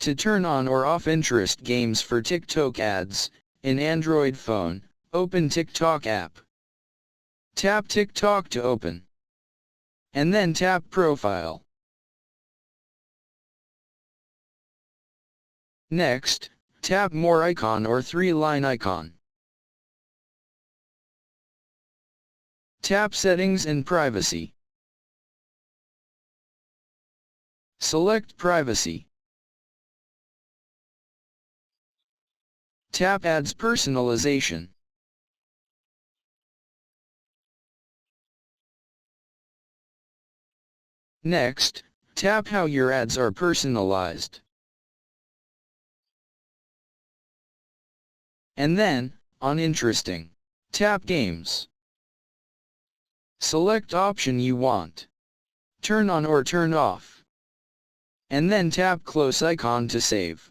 To turn on or off interest games for TikTok ads, in Android phone, open TikTok app. Tap TikTok to open. And then tap Profile. Next, tap More icon or 3-line icon. Tap Settings and Privacy. Select Privacy. Tap Ads Personalization. Next, tap How your ads are personalized. And then, on Interesting, tap Games. Select option you want. Turn on or turn off. And then tap Close icon to save.